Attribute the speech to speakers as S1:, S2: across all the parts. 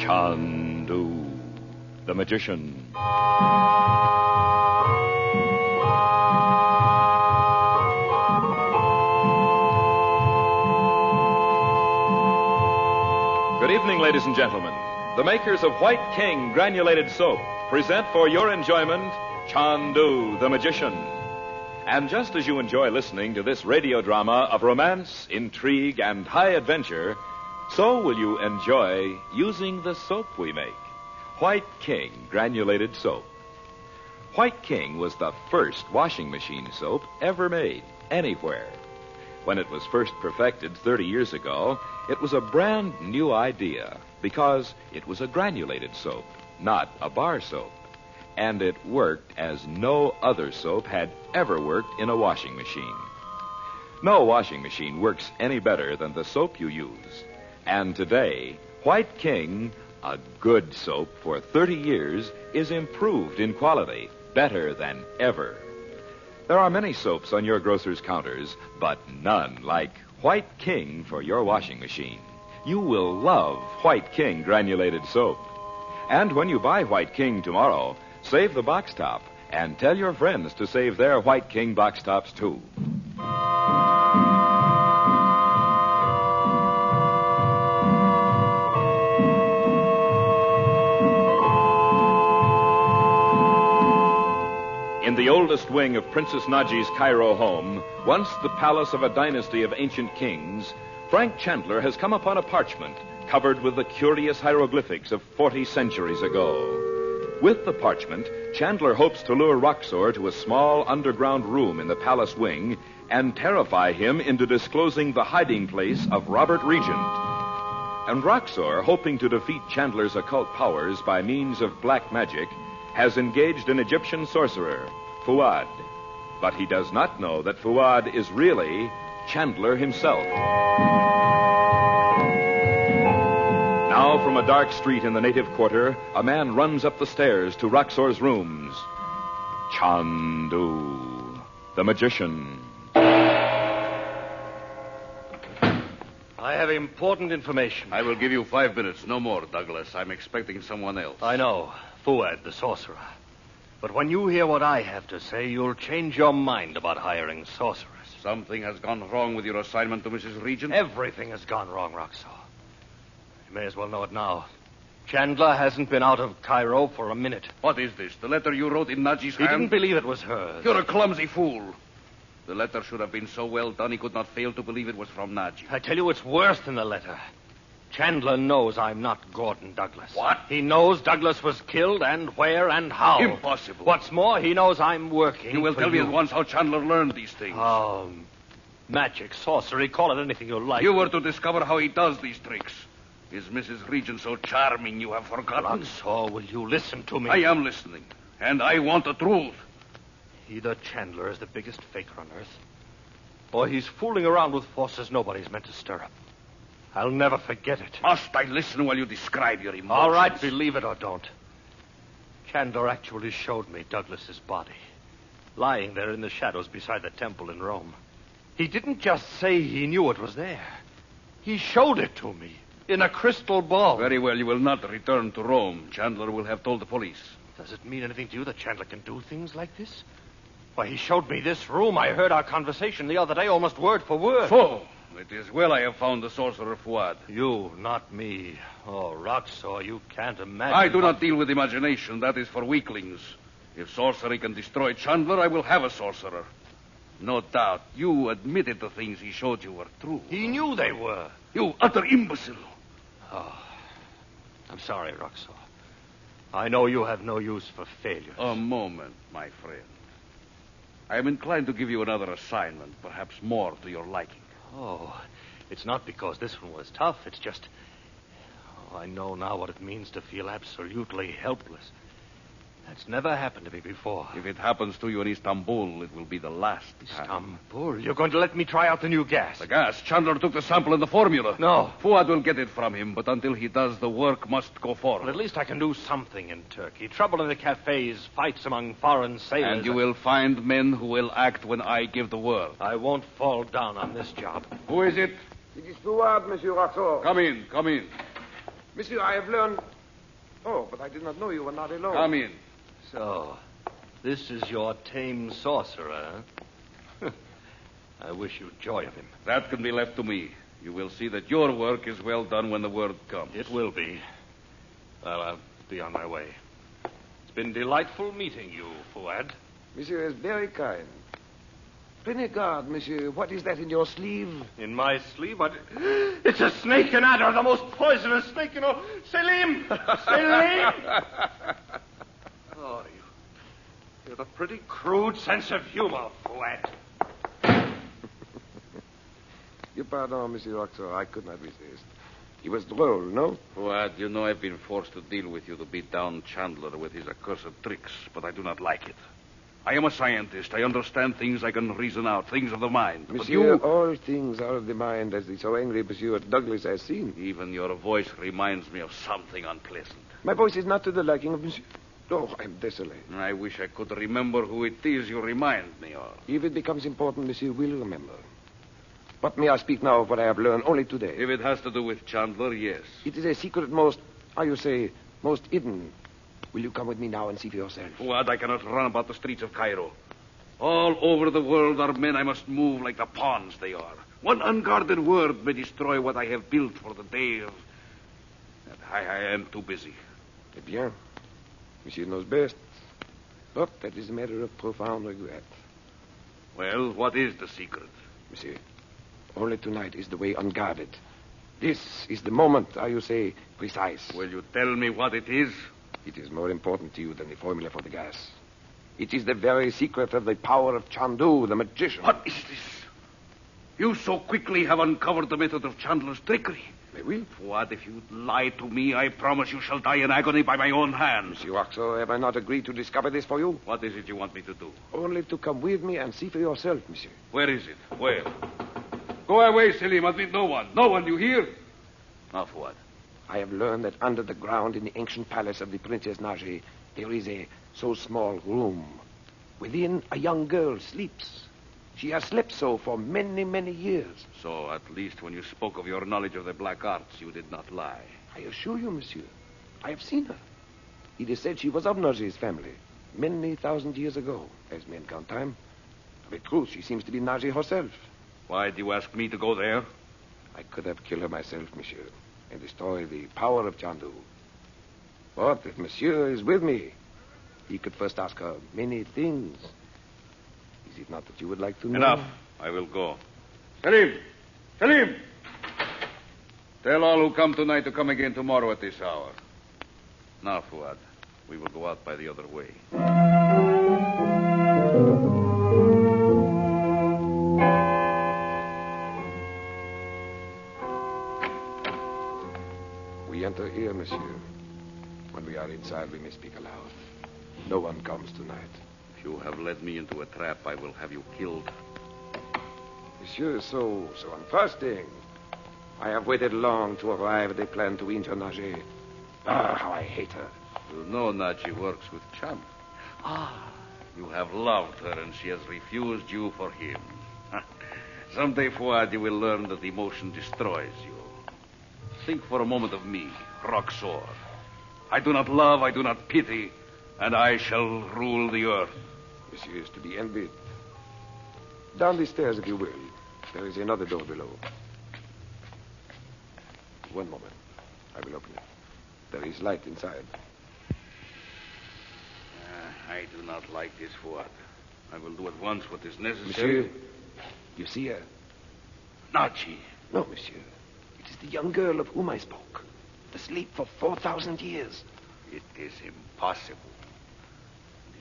S1: Chandu the Magician. Good evening, ladies and gentlemen. The makers of White King Granulated Soap present for your enjoyment Chandu the Magician. And just as you enjoy listening to this radio drama of romance, intrigue, and high adventure, so will you enjoy using the soap we make, White King Granulated Soap. White King was the first washing machine soap ever made, anywhere. When it was first perfected 30 years ago, it was a brand new idea because it was a granulated soap, not a bar soap. And it worked as no other soap had ever worked in a washing machine. No washing machine works any better than the soap you use. And today, White King, a good soap for 30 years, is improved in quality, better than ever. There are many soaps on your grocer's counters, but none like White King for your washing machine. You will love White King Granulated Soap. And when you buy White King tomorrow, save the box top and tell your friends to save their White King box tops too. In the oldest wing of Princess Naji's Cairo home, once the palace of a dynasty of ancient kings, Frank Chandler has come upon a parchment covered with the curious hieroglyphics of 40 centuries ago. With the parchment, Chandler hopes to lure Roxor to a small underground room in the palace wing and terrify him into disclosing the hiding place of Robert Regent. And Roxor, hoping to defeat Chandler's occult powers by means of black magic, has engaged an Egyptian sorcerer, Fuad. But he does not know that Fuad is really Chandler himself. Now, from a dark street in the native quarter, a man runs up the stairs to Roxor's rooms. Chandu the Magician.
S2: I have important information.
S3: I will give you 5 minutes, no more, Douglas. I'm expecting someone else.
S2: I know. Fuad, the sorcerer. But when you hear what I have to say, you'll change your mind about hiring sorcerers.
S3: Something has gone wrong with your assignment to Mrs. Regent?
S2: Everything has gone wrong, Roxor. You may as well know it now. Chandler hasn't been out of Cairo for a minute.
S3: What is this? The letter you wrote in Naji's
S2: He
S3: hand?
S2: didn't believe it was hers.
S3: You're a clumsy fool. The letter should have been so well done he could not fail to believe it was from Naji.
S2: I tell you, it's worse than the letter. Chandler knows I'm not Gordon Douglas.
S3: What?
S2: He knows Douglas was killed and where and how.
S3: Impossible.
S2: What's more, he knows I'm working.
S3: You will
S2: for
S3: tell me at once how Chandler learned these things.
S2: Magic, sorcery, call it anything you like.
S3: You were to discover how he does these tricks. Is Mrs. Regent so charming you have forgotten?
S2: Roxor, will you listen to me?
S3: I am listening, and I want the truth.
S2: Either Chandler is the biggest faker on earth, or he's fooling around with forces nobody's meant to stir up. I'll never forget it.
S3: Must I listen while you describe your emotions?
S2: All right, believe it or don't. Chandler actually showed me Douglas's body, lying there in the shadows beside the temple in Rome. He didn't just say he knew it was there. He showed it to me in a crystal ball.
S3: Very well, you will not return to Rome. Chandler will have told the police.
S2: Does it mean anything to you that Chandler can do things like this? Why, he showed me this room. I heard our conversation the other day, almost word for word.
S3: So, it is well I have found the sorcerer Fuad.
S2: You, not me. Oh, Roxor, you can't imagine.
S3: I do not deal with imagination. That is for weaklings. If sorcery can destroy Chandler, I will have a sorcerer. No doubt, you admitted the things he showed you were true.
S2: He knew they were.
S3: You utter imbecile.
S2: Oh, I'm sorry, Roxor. I know you have no use for failures.
S3: A moment, my friend. I am inclined to give you another assignment, perhaps more to your liking.
S2: Oh, it's not because this one was tough. It's just... I know now what it means to feel absolutely helpless. That's never happened to me before.
S3: If it happens to you in Istanbul, it will be the last time.
S2: Istanbul? You're going to let me try out the new gas?
S3: The gas? Chandler took the sample and the formula.
S2: No.
S3: Fuad will get it from him, but until he does, the work must go forward.
S2: Well, at least I can do something in Turkey. Trouble in the cafes, fights among foreign sailors.
S3: And you will find men who will act when I give the word.
S2: I won't fall down on this job.
S3: Who is it?
S4: It is Fuad, Monsieur Roxor.
S3: Come in, come in.
S4: Monsieur, I have learned Oh, but I did not know you were not alone.
S3: Come in.
S2: So, this is your tame sorcerer, huh? I wish you joy of him.
S3: That can be left to me. You will see that your work is well done when the word comes.
S2: It will be. Well, I'll be on my way. It's been delightful meeting you, Fuad.
S4: Monsieur is very kind. Prenez garde, monsieur. What is that in your sleeve?
S2: In my sleeve? It's a snake and adder, the most poisonous snake, you know. Selim! Selim! Oh, you have a pretty crude sense of humor, Fuad.
S4: You pardon, Monsieur Roxor. I could not resist. He was droll, no?
S3: Fuad, you know I've been forced to deal with you to beat down Chandler with his accursed tricks, but I do not like it. I am a scientist. I understand things I can reason out, things of the mind.
S4: Monsieur,
S3: But you...
S4: all things are of the mind, as the so angry Monsieur Douglas has seen.
S3: Even your voice reminds me of something unpleasant.
S4: My voice is not to the liking of Monsieur. Oh, I'm desolate.
S3: I wish I could remember who it is you remind me of.
S4: If it becomes important, Monsieur will remember. But may I speak now of what I have learned only today?
S3: If it has to do with Chandler, yes.
S4: It is a secret most, how you say, most hidden. Will you come with me now and see for yourself?
S3: Fuad, I cannot run about the streets of Cairo. All over the world are men I must move like the pawns they are. One unguarded word may destroy what I have built for the day of... I am too busy.
S4: Eh bien, Monsieur knows best. But that is a matter of profound regret.
S3: Well, what is the secret?
S4: Monsieur, only tonight is the way unguarded. This is the moment, how you say, precise.
S3: Will you tell me what it is?
S4: It is more important to you than the formula for the gas. It is the very secret of the power of Chandu, the magician.
S3: What is this? You so quickly have uncovered the method of Chandler's trickery.
S4: Oui.
S3: Fuad, if you lie to me, I promise you shall die in agony by my own hands.
S4: Monsieur Roxor, have I not agreed to discover this for you?
S3: What is it you want me to do?
S4: Only to come with me and see for yourself, monsieur.
S3: Where is it? Where? Go away, Selim. Admit no one. No one, you hear? Now, Fuad.
S4: I have learned that under the ground in the ancient palace of the Princess Naji, there is a so small room. Within, a young girl sleeps. She has slept so for many, many years.
S3: So, at least when you spoke of your knowledge of the black arts, you did not lie.
S4: I assure you, monsieur, I have seen her. It is said she was of Naji's family many thousand years ago, as men count time. Of a truth, she seems to be Naji herself.
S3: Why do you ask me to go there?
S4: I could have killed her myself, monsieur, and destroy the power of Chandu. But if monsieur is with me, he could first ask her many things. Is it not that you would like to know?
S3: Enough. I will go. Selim! Selim! Tell all who come tonight to come again tomorrow at this hour. Now, Fuad, we will go out by the other way.
S4: We enter here, monsieur. When we are inside, we may speak aloud. No one comes tonight.
S3: If you have led me into a trap, I will have you killed.
S4: Monsieur is so untrusting. I have waited long to arrive at a plan to injure Naji. Ah, how I hate her.
S3: You know Naji works with Chandler. You have loved her, and she has refused you for him. Someday, Fuad, you will learn that emotion destroys you. Think for a moment of me, Roxor. I do not love, I do not pity, and I shall rule the earth.
S4: Monsieur is to be envied. Down the stairs, if you will. There is another door below. One moment. I will open it. There is light inside.
S3: I do not like this, Fuad. I will do at once what is necessary.
S4: Monsieur, you see her?
S3: Naji.
S4: No, monsieur. It is the young girl of whom I spoke. Asleep for 4,000 years.
S3: It is impossible.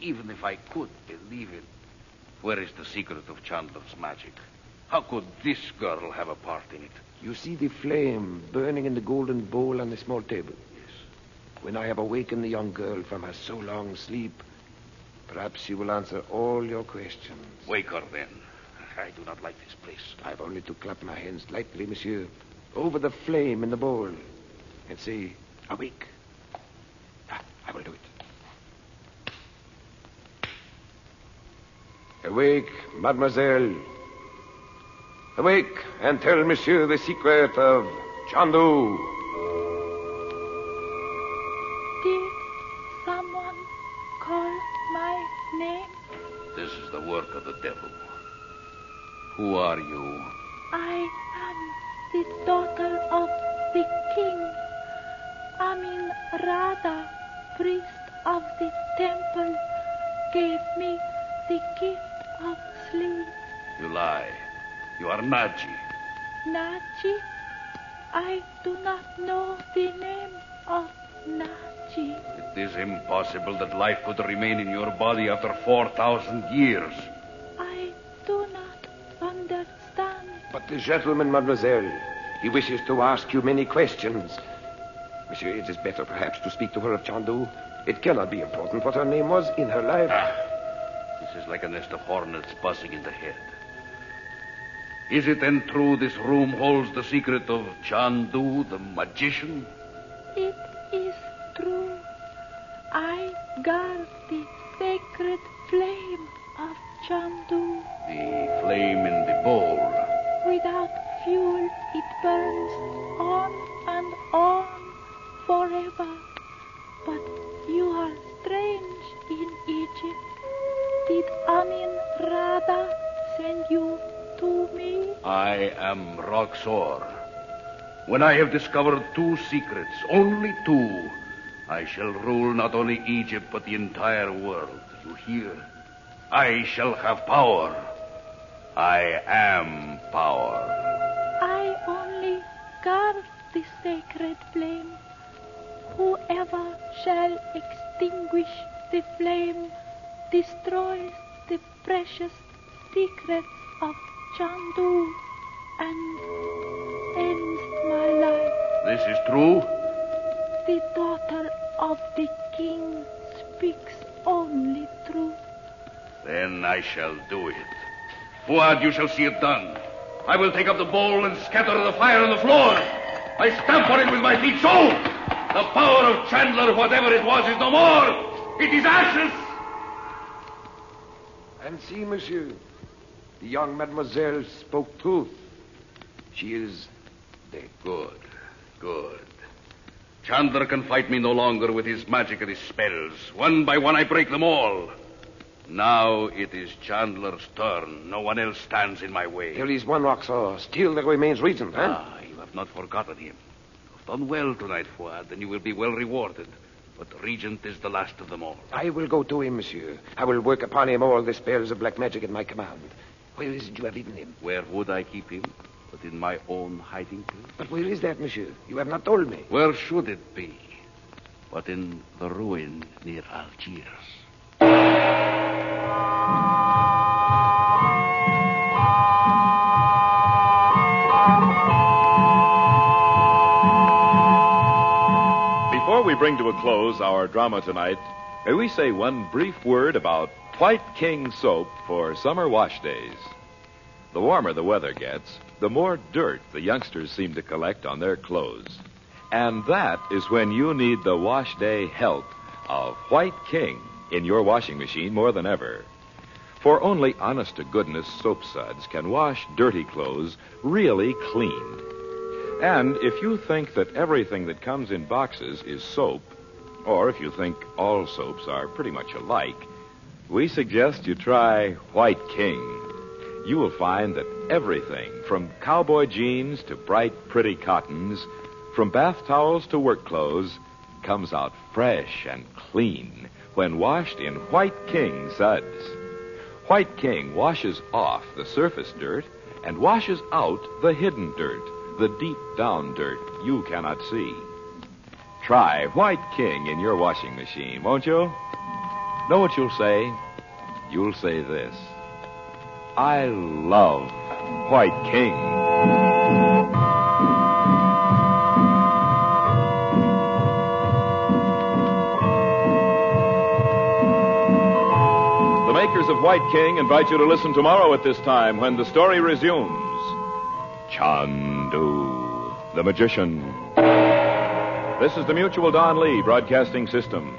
S3: Even if I could believe it, where is the secret of Chandler's magic? How could this girl have a part in it?
S4: You see the flame burning in the golden bowl on the small table?
S3: Yes.
S4: When I have awakened the young girl from her so long sleep, perhaps she will answer all your questions.
S3: Wake her, then. I do not like this place.
S4: I have only to clap my hands lightly, monsieur, over the flame in the bowl, and say, awake. I will do it. Awake, mademoiselle. Awake, and tell monsieur the secret of Chandu.
S5: Dear
S3: the devil. Who are you?
S5: I am the daughter of the king. Amin Radha, priest of the temple, gave me the gift of sleep.
S3: You lie. You are Naji.
S5: Naji? I do not know the name of Naji.
S3: It is impossible that life could remain in your body after 4,000 years.
S5: I do not understand.
S4: But the gentleman, mademoiselle, he wishes to ask you many questions. Monsieur, it is better perhaps to speak to her of Chandu. It cannot be important what her name was in her life.
S3: This is like a nest of hornets buzzing in the head. Is it then true this room holds the secret of Chandu the Magician?
S5: It is true. I guard the sacred flame of Chandu.
S3: The flame in the bowl.
S5: Without fuel, it burns on and on forever. But you are strange in Egypt. Did Amin Radha send you to me?
S3: I am Roxor. When I have discovered 2 secrets, only 2, I shall rule not only Egypt but the entire world. You hear? I shall have power. I am power.
S5: I only guard the sacred flame. Whoever shall extinguish the flame destroys the precious secrets of Chandu and ends my life.
S3: This is true?
S5: The daughter of the king speaks only truth.
S3: Then I shall do it. Fuad, you shall see it done. I will take up the bowl and scatter the fire on the floor. I stamp on it with my feet. So, the power of Chandler, whatever it was, is no more. It is ashes.
S4: And see, monsieur, the young mademoiselle spoke truth. She is dead.
S3: Good, good. Chandler can fight me no longer with his magic and his spells. One by one, I break them all. Now it is Chandler's turn. No one else stands in my way.
S4: There is one Roxor. Still there remains Regent, huh?
S3: You have not forgotten him. You have done well tonight, Fuad, and you will be well rewarded. But Regent is the last of them all.
S4: I will go to him, monsieur. I will work upon him all the spells of black magic at my command. Where is it you have hidden him?
S3: Where would I keep him? But in my own hiding place.
S4: But where is that, monsieur? You have not told me.
S3: Where should it be? But in the ruin near Algiers.
S1: Before we bring to a close our drama tonight, may we say one brief word about White King soap for summer wash days. The warmer the weather gets, the more dirt the youngsters seem to collect on their clothes. And that is when you need the wash day help of White King in your washing machine more than ever. For only honest-to-goodness soap suds can wash dirty clothes really clean. And if you think that everything that comes in boxes is soap, or if you think all soaps are pretty much alike, we suggest you try White King. You will find that everything, from cowboy jeans to bright, pretty cottons, from bath towels to work clothes, comes out fresh and clean when washed in White King suds. White King washes off the surface dirt and washes out the hidden dirt, the deep down dirt you cannot see. Try White King in your washing machine, won't you? Know what you'll say? You'll say this: I love White King. The makers of White King invite you to listen tomorrow at this time when the story resumes. Chandu the Magician. This is the Mutual Don Lee Broadcasting System.